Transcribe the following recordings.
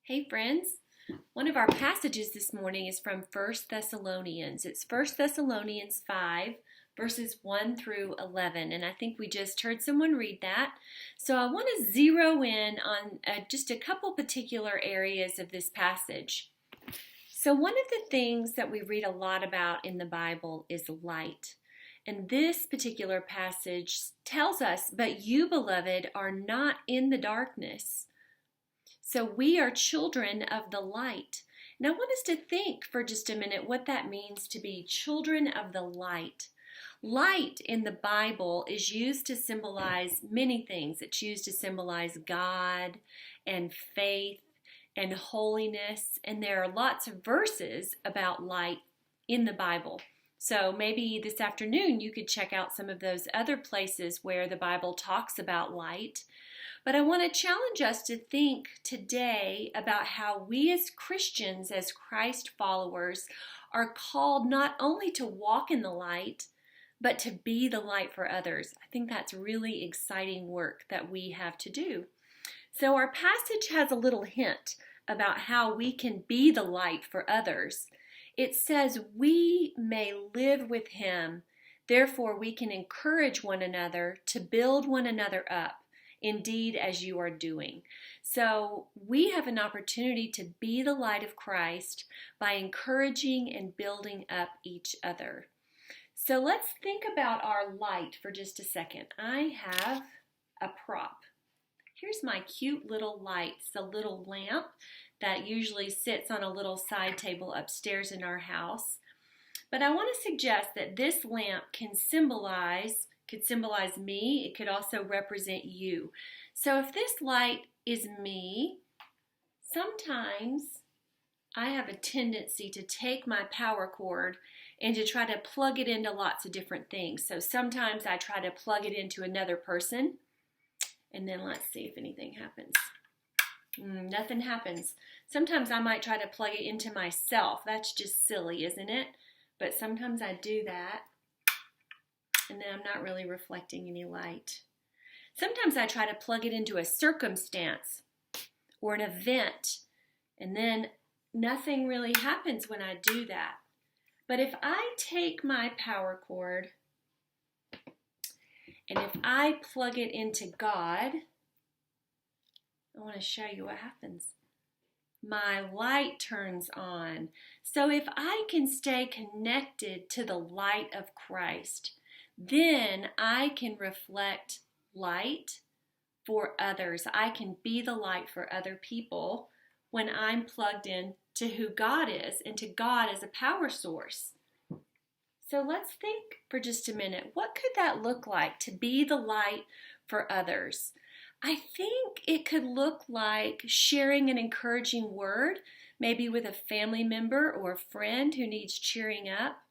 Hey friends, one of our passages this morning is from 1 Thessalonians. It's 1 Thessalonians 5, verses 1 through 11, and I think we just heard someone read that. So I want to zero in on just a couple particular areas of this passage. So one of the things that we read a lot about in the Bible is light. And this particular passage tells us, "But you, beloved, are not in the darkness." So we are children of the light. And I want us to think for just a minute what that means to be children of the light. Light in the Bible is used to symbolize many things. It's used to symbolize God and faith and holiness. And there are lots of verses about light in the Bible. So maybe this afternoon you could check out some of those other places where the Bible talks about light. But I want to challenge us to think today about how we as Christians, as Christ followers, are called not only to walk in the light, but to be the light for others. I think that's really exciting work that we have to do. So our passage has a little hint about how we can be the light for others. It says, "We may live with him, therefore we can encourage one another to build one another up. Indeed, as you are doing." So we have an opportunity to be the light of Christ by encouraging and building up each other. So let's think about our light for just a second. I have a prop. Here's my cute little light. It's a little lamp that usually sits on a little side table upstairs in our house. But I want to suggest that this lamp could symbolize me. It could also represent you. So if this light is me, sometimes I have a tendency to take my power cord and to try to plug it into lots of different things. So sometimes I try to plug it into another person, and then let's see if anything happens. Nothing happens. Sometimes I might try to plug it into myself. That's just silly, isn't it? But sometimes I do that, and then I'm not really reflecting any light. Sometimes I try to plug it into a circumstance or an event, and then nothing really happens when I do that. But if I take my power cord and if I plug it into God, I want to show you what happens. My light turns on. So if I can stay connected to the light of Christ, then I can reflect light for others. I can be the light for other people when I'm plugged in to who God is and to God as a power source. So let's think for just a minute. What could that look like to be the light for others? I think it could look like sharing an encouraging word, maybe with a family member or a friend who needs cheering up.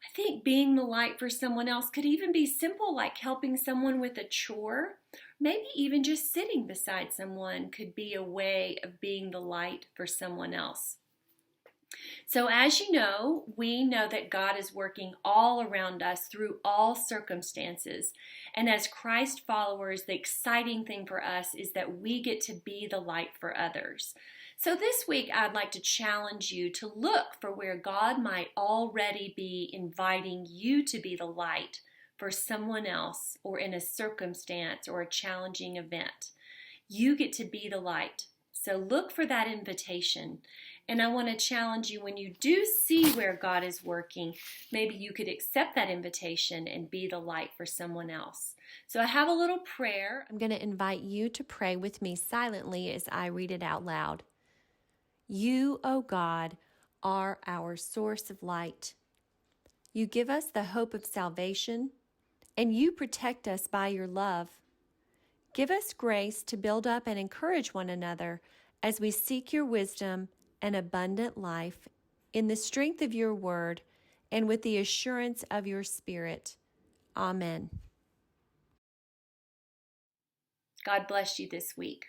I think being the light for someone else could even be simple, like helping someone with a chore. Maybe even just sitting beside someone could be a way of being the light for someone else. So as you know, we know that God is working all around us through all circumstances. And as Christ followers, the exciting thing for us is that we get to be the light for others. So this week, I'd like to challenge you to look for where God might already be inviting you to be the light for someone else or in a circumstance or a challenging event. You get to be the light. So look for that invitation. And I want to challenge you, when you do see where God is working, maybe you could accept that invitation and be the light for someone else. So I have a little prayer. I'm going to invite you to pray with me silently as I read it out loud. You, O God, are our source of light. You give us the hope of salvation, and you protect us by your love. Give us grace to build up and encourage one another as we seek your wisdom and abundant life in the strength of your word and with the assurance of your Spirit. Amen. God bless you this week.